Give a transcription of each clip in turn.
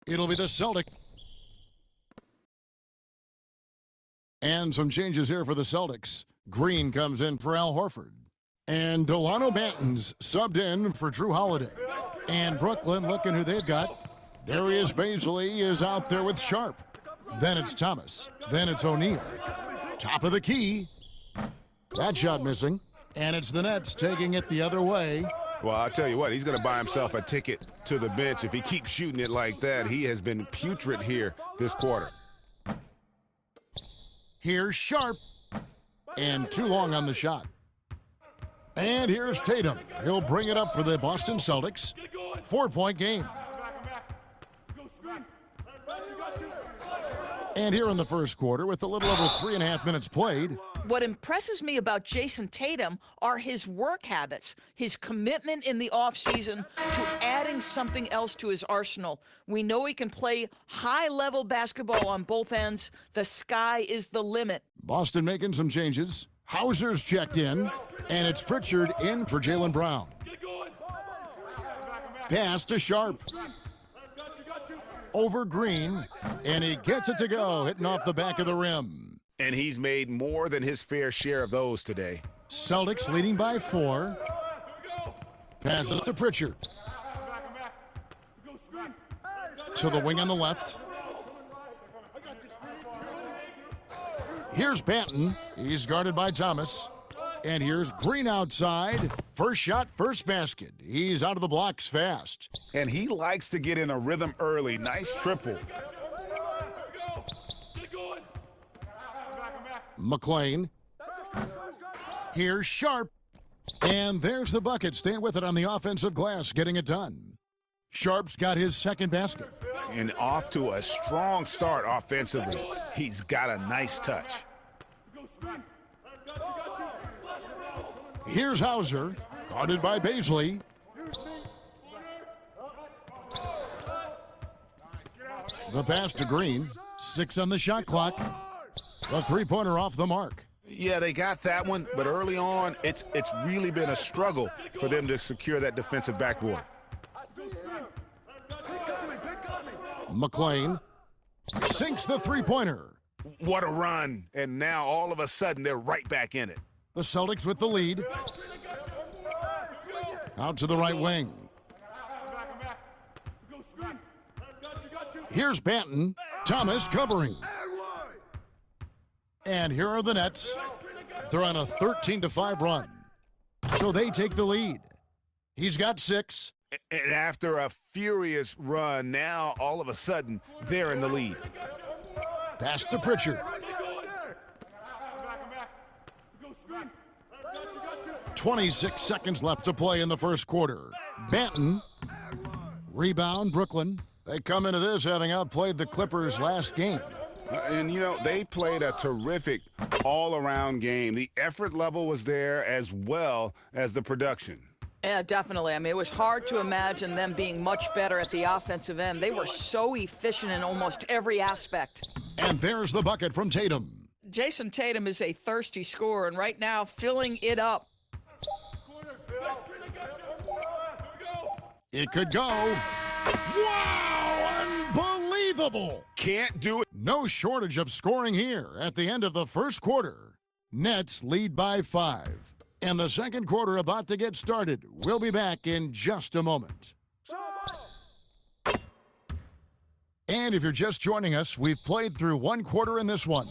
It'll be the Celtics. And some changes here for the Celtics. Green comes in for Al Horford. And Delano Banton's subbed in for Drew Holiday. And Brooklyn, looking who they've got. Darius Bazley is out there with Sharp. Then it's Thomas. Then it's O'Neal. Top of the key. That shot missing. And it's the Nets taking it the other way. Well, I'll tell you what, he's going to buy himself a ticket to the bench. If he keeps shooting it like that, he has been putrid here this quarter. Here's Sharp. And too long on the shot. And here's Tatum. He'll bring it up for the Boston Celtics. 4-point game. And here in the first quarter, with a little over 3.5 minutes played. What impresses me about Jason Tatum are his work habits, his commitment in the offseason to adding something else to his arsenal. We know he can play high-level basketball on both ends. The sky is the limit. Boston making some changes. Hauser's checked in, and it's Pritchard in for Jaylen Brown. Pass to Sharp. Over Green, and he gets it to go, hitting off the back of the rim. And he's made more than his fair share of those today. Celtics leading by 4. Passes to Pritchard. To the wing on the left. Here's Banton. He's guarded by Thomas. And here's Green outside. First shot, first basket. He's out of the blocks fast. And he likes to get in a rhythm early. Nice triple. McLean. Here's Sharp. And there's the bucket. Staying with it on the offensive glass, getting it done. Sharp's got his second basket. And off to a strong start offensively. He's got a nice touch. Here's Hauser, guarded by Bazley. The pass to Green. 6 on the shot clock. The three-pointer off the mark. Yeah, they got that one, but early on, it's really been a struggle for them to secure that defensive backboard. McLean sinks the three-pointer. What a run. And now, all of a sudden, they're right back in it. The Celtics with the lead. Out to the right wing. Here's Banton. Thomas covering. And here are the Nets. They're on a 13-5 run. So they take the lead. He's got 6. And after a furious run, now all of a sudden, they're in the lead. Pass to Pritchard. 26 seconds left to play in the first quarter. Banton. Rebound, Brooklyn. They come into this having outplayed the Clippers last game. And, you know, they played a terrific all-around game. The effort level was there as well as the production. Yeah, definitely. I mean, it was hard to imagine them being much better at the offensive end. They were so efficient in almost every aspect. And there's the bucket from Tatum. Jason Tatum is a thirsty scorer, and right now filling it up. It could go. Wow! Unbelievable! Can't do it. No shortage of scoring here at the end of the first quarter. Nets lead by 5. And the second quarter about to get started. We'll be back in just a moment. And if you're just joining us, we've played through one quarter in this one.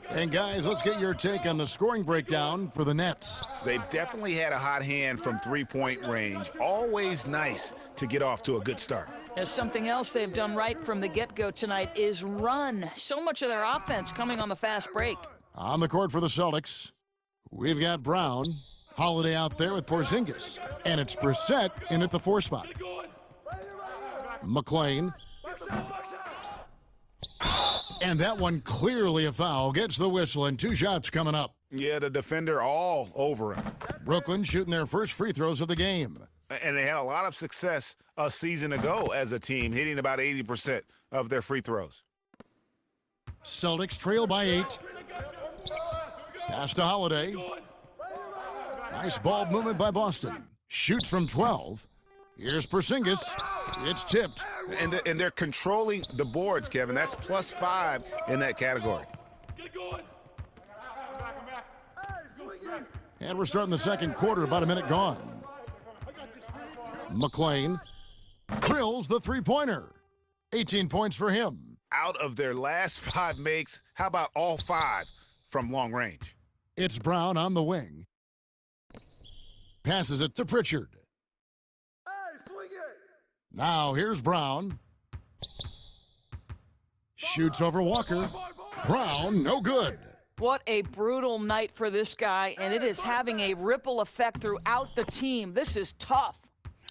And guys, let's get your take on the scoring breakdown for the Nets. They've definitely had a hot hand from three-point range. Always nice to get off to a good start. There's something else they've done right from the get-go tonight is run. So much of their offense coming on the fast break. On the court for the Celtics, we've got Brown. Holiday out there with Porzingis. And it's Brissett in at the 4 spot. McLean. And that one clearly a foul. Gets the whistle and 2 shots coming up. Yeah, the defender all over him. Brooklyn shooting their first free throws of the game. And they had a lot of success a season ago as a team, hitting about 80% of their free throws. Celtics trail by 8. Pass to Holiday. Nice ball movement by Boston. Shoots from 12. Here's Porzingis. It's tipped. And they're controlling the boards, Kevin. That's +5 in that category. And we're starting the second quarter, about a minute gone. McLean drills the three-pointer. 18 points for him. Out of their last 5 makes, how about all 5 from long range? It's Brown on the wing. Passes it to Pritchard. Now here's Brown. Shoots over Walker. Brown, no good. What a brutal night for this guy, and it is having a ripple effect throughout the team. This is tough.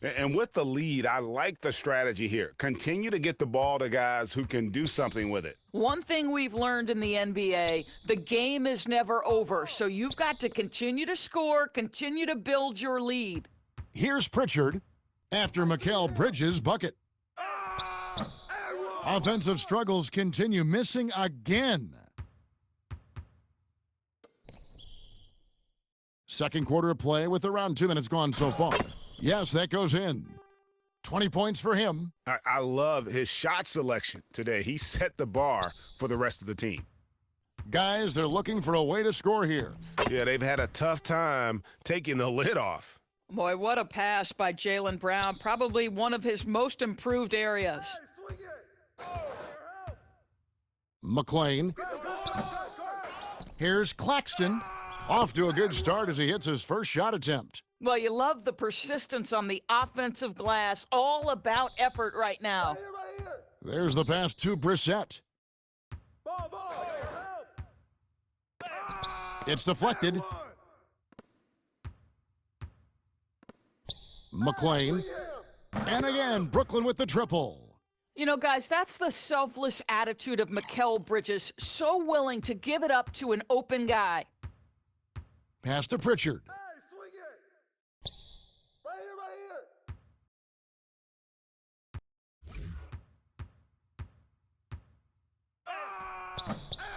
And with the lead, I like the strategy here. Continue to get the ball to guys who can do something with it. One thing we've learned in the NBA, the game is never over, so you've got to continue to score, continue to build your lead. Here's Pritchard after Mikal Bridges' bucket. Offensive struggles continue, missing again. Second quarter of play with around 2 minutes gone so far. Yes, that goes in. 20 points for him. I love his shot selection today. He set the bar for the rest of the team. Guys, they're looking for a way to score here. Yeah, they've had a tough time taking the lid off. Boy, what a pass by Jaylen Brown. Probably one of his most improved areas. McLean. Here's Claxton. Off to a good start as he hits his first shot attempt. Well, you love the persistence on the offensive glass. All about effort right now. There's the pass to Brissett. It's deflected. McLean. And again, Brooklyn with the triple. You know, guys, that's the selfless attitude of Mikal Bridges. So willing to give it up to an open guy. Pass to Pritchard.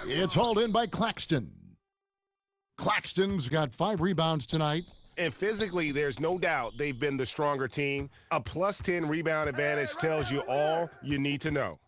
It's hauled in by Claxton. Claxton's got 5 rebounds tonight. And physically, there's no doubt they've been the stronger team. A +10 rebound advantage tells you all you need to know.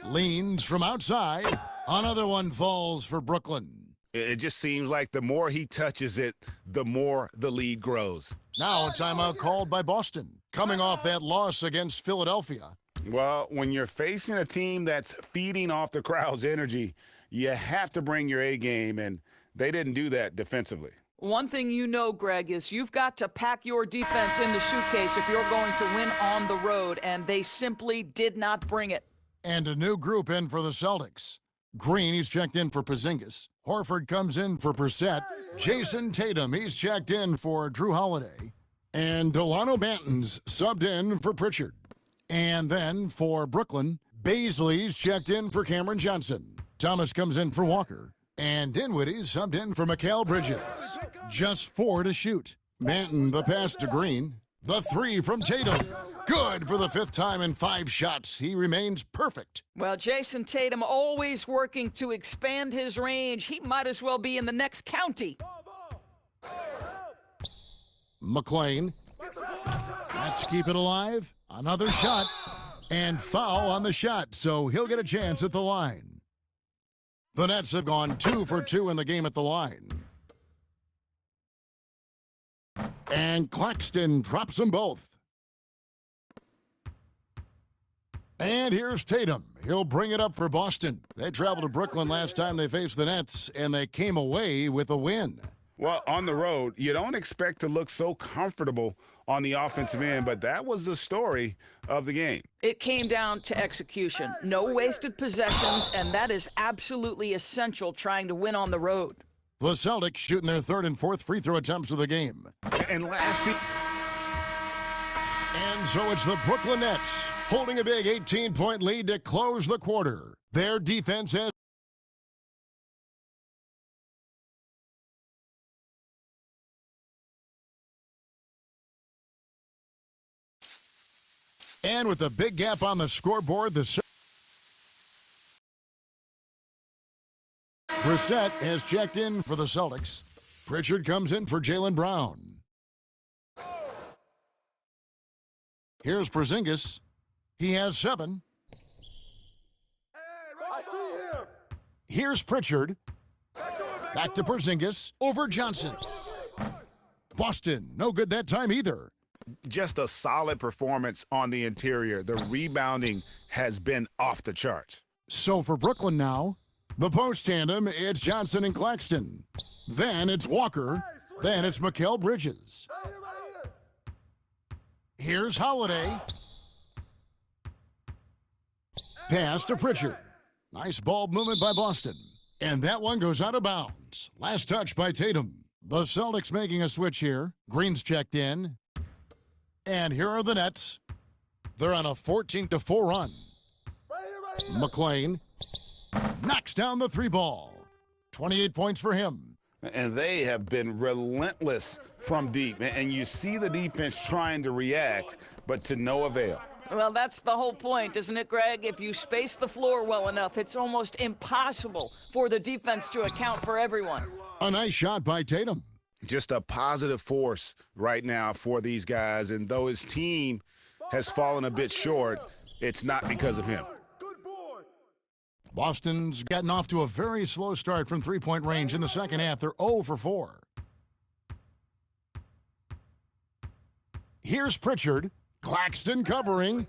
Leans from outside. Another one falls for Brooklyn. It just seems like the more he touches it, the more the lead grows. Now a timeout called by Boston, coming off that loss against Philadelphia. Well, when you're facing a team that's feeding off the crowd's energy, you have to bring your A game, and they didn't do that defensively. One thing you know, Greg, is you've got to pack your defense in the suitcase if you're going to win on the road, and they simply did not bring it. And a new group in for the Celtics. Green, he's checked in for Porzingis. Horford comes in for Brissett. Jason Tatum, he's checked in for Drew Holiday. And Delano Banton's subbed in for Pritchard. And then for Brooklyn, Baisley's checked in for Cameron Johnson. Thomas comes in for Walker. And Dinwiddie's subbed in for Mikal Bridges. Just 4 to shoot. Banton, the pass to Green. The 3 from Tatum. Good for the 5th time in 5 shots. He remains perfect. Well, Jason Tatum always working to expand his range. He might as well be in the next county. McLean. Let's keep it alive. Another shot. And foul on the shot, so he'll get a chance at the line. The Nets have gone 2 for 2 in the game at the line. And Claxton drops them both. And here's Tatum. He'll bring it up for Boston. They traveled to Brooklyn last time they faced the Nets, and they came away with a win. Well, on the road, you don't expect to look so comfortable on the offensive end, but that was the story of the game. It came down to execution. No wasted possessions, and that is absolutely essential trying to win on the road. The Celtics shooting their 3rd and 4th free throw attempts of the game. And lastly, and so it's the Brooklyn Nets holding a big 18-point lead to close the quarter. Their defense has and with a big gap on the scoreboard, the Brissett has checked in for the Celtics. Pritchard comes in for Jaylen Brown. Here's Porzingis. He has 7. I see him. Here's Pritchard. Back to Porzingis. Over Johnson. Boston, no good that time either. Just a solid performance on the interior. The rebounding has been off the charts. So for Brooklyn now, the post tandem, it's Johnson and Claxton. Then it's Walker. Then it's Mikal Bridges. Here's Holiday. Pass to Pritchard. Nice ball movement by Boston. And that one goes out of bounds. Last touch by Tatum. The Celtics making a switch here. Green's checked in. And here are the Nets. They're on a 14-4 run. McClain knocks down the 3 ball. 28 points for him. And they have been relentless from deep. And you see the defense trying to react, but to no avail. Well, that's the whole point, isn't it, Greg? If you space the floor well enough, it's almost impossible for the defense to account for everyone. A nice shot by Tatum. Just a positive force right now for these guys. And though his team has fallen a bit short, it's not because of him. Boston's gotten off to a very slow start from three-point range in the second half. They're 0 for 4. Here's Pritchard. Claxton covering.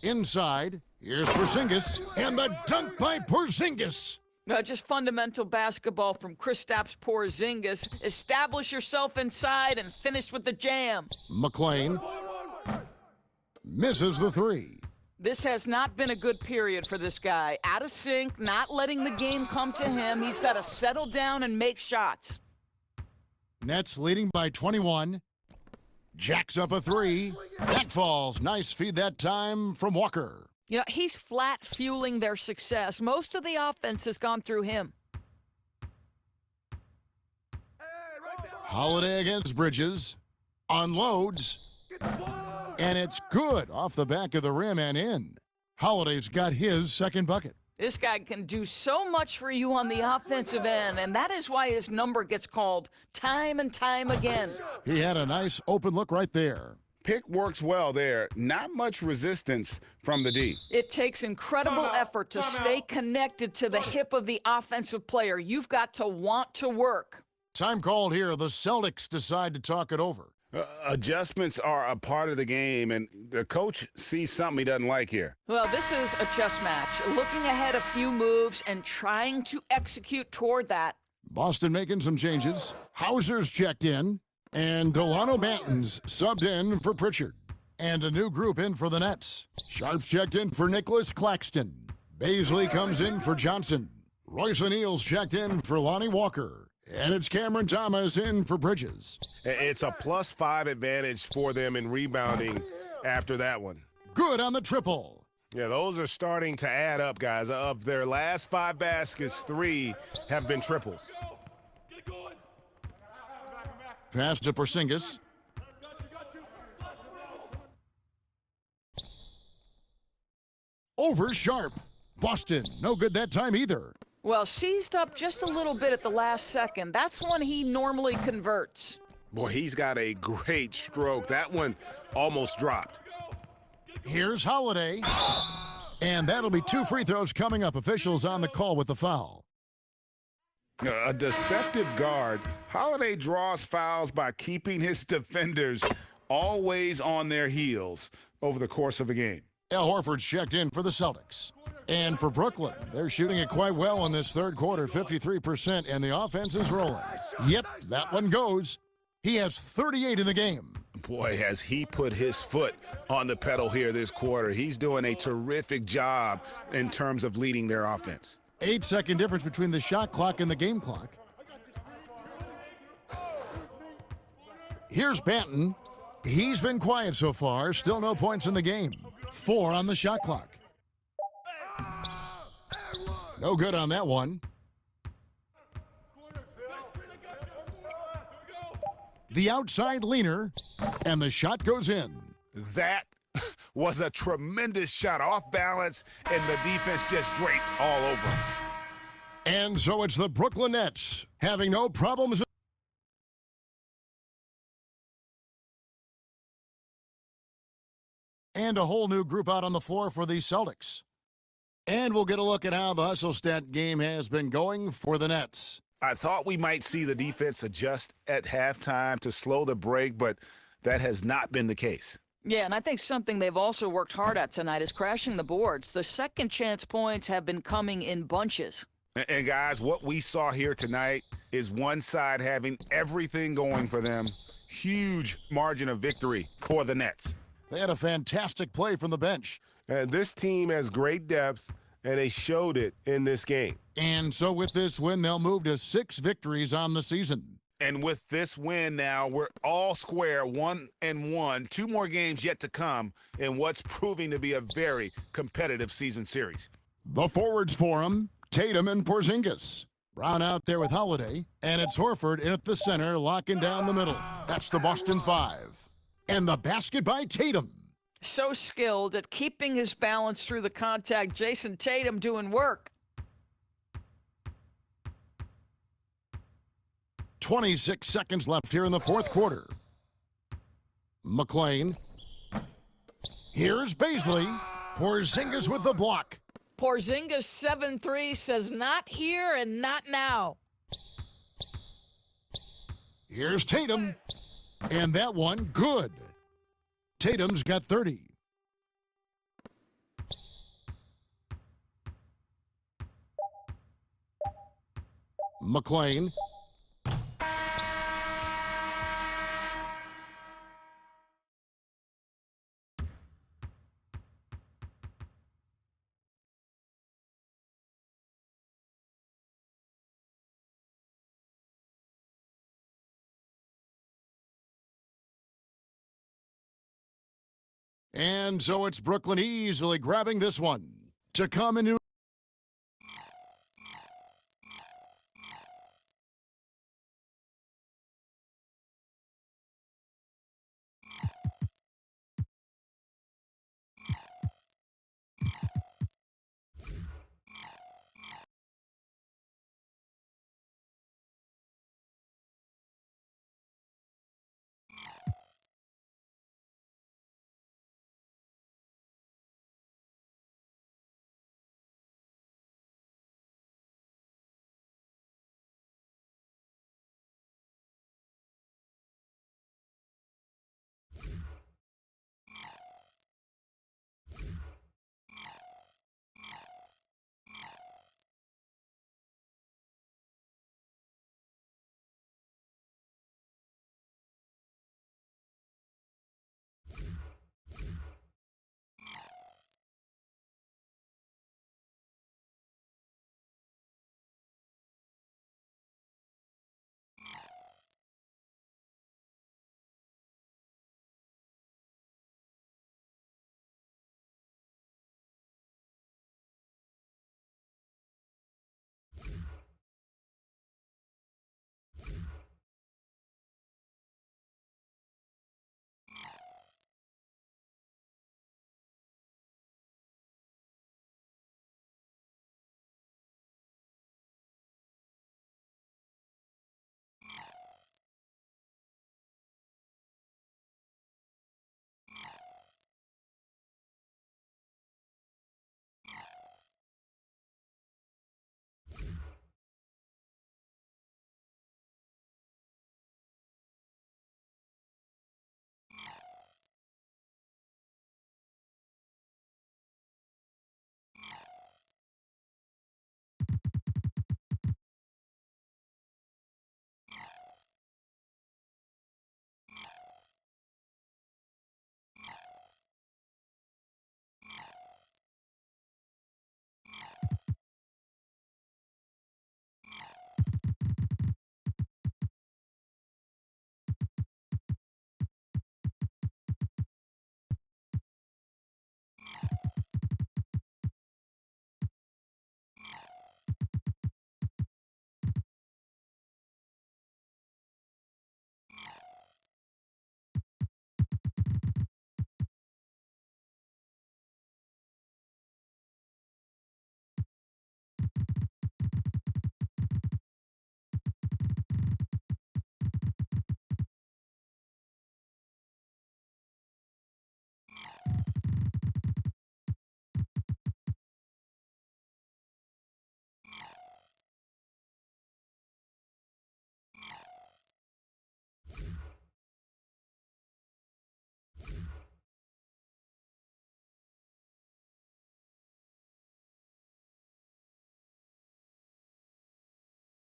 Inside. Here's Porzingis. And the dunk by Porzingis. Just fundamental basketball from Kristaps Porzingis. Establish yourself inside and finish with the jam. McClain misses the 3. This has not been a good period for this guy. Out of sync, not letting the game come to him. He's got to settle down and make shots. Nets leading by 21. Jacks up a 3. That falls. Nice feed that time from Walker. You know, he's flat fueling their success. Most of the offense has gone through him. Holiday against Bridges. Unloads. And it's good off the back of the rim and in. Holiday's got his second bucket. This guy can do so much for you on the offensive end, and that is why his number gets called time and time again. He had a nice open look right there. Pick works well there. Not much resistance from the D. It takes incredible effort to stay connected to the hip of the offensive player. You've got to want to work. Time called here. The Celtics decide to talk it over. Adjustments are a part of the game, and the coach sees something he doesn't like here. Well, this is a chess match. Looking ahead a few moves and trying to execute toward that. Boston making some changes. Hauser's checked in. And Delano Banton's subbed in for Pritchard. And a new group in for the Nets. Sharp's checked in for Nicholas Claxton. Baisley comes in for Johnson. Royce O'Neal's checked in for Lonnie Walker. And it's Cameron Thomas in for Bridges. It's a +5 advantage for them in rebounding after that one. Good on the triple. Yeah, those are starting to add up, guys. Of their last 5 baskets, 3 have been triples. Pass to Porzingis. Over Sharp. Boston, no good that time either. Well, seized up just a little bit at the last second. That's when he normally converts. Boy, he's got a great stroke. That one almost dropped. Here's Holiday. And that'll be 2 free throws coming up. Officials on the call with the foul. A deceptive guard. Holiday draws fouls by keeping his defenders always on their heels over the course of a game. Al Horford's checked in for the Celtics. And for Brooklyn, they're shooting it quite well in this third quarter, 53%, and the offense is rolling. Yep, that one goes. He has 38 in the game. Boy, has he put his foot on the pedal here this quarter. He's doing a terrific job in terms of leading their offense. 8-second difference between the shot clock and the game clock. Here's Banton. He's been quiet so far. Still no points in the game. 4 on the shot clock. No good on that one. The outside leaner, and the shot goes in. That was a tremendous shot, off balance, and the defense just draped all over him. And so it's the Brooklyn Nets having no problems and a whole new group out on the floor for the Celtics. And we'll get a look at how the hustle stat game has been going for the Nets. I thought we might see the defense adjust at halftime to slow the break, but that has not been the case. Yeah, and I think something they've also worked hard at tonight is crashing the boards. The second chance points have been coming in bunches. And guys, what we saw here tonight is one side having everything going for them. Huge margin of victory for the Nets. They had a fantastic play from the bench. And this team has great depth, and they showed it in this game. And so with this win, they'll move to 6 victories on the season. And with this win now, we're all square, 1-1. 2 more games yet to come in what's proving to be a very competitive season series. The forwards for him, Tatum and Porzingis. Brown out there with Holiday, and it's Horford in at the center, locking down the middle. That's the Boston 5. And the basket by Tatum. So skilled at keeping his balance through the contact. Jason Tatum doing work. 26 seconds left here in the fourth quarter. McClain. Here's Baisley. Porzingis with the block. Porzingis 7-3 says not here and not now. Here's Tatum. And that one, good. Tatum's got 30. McClain. And so it's Brooklyn easily grabbing this one. To come into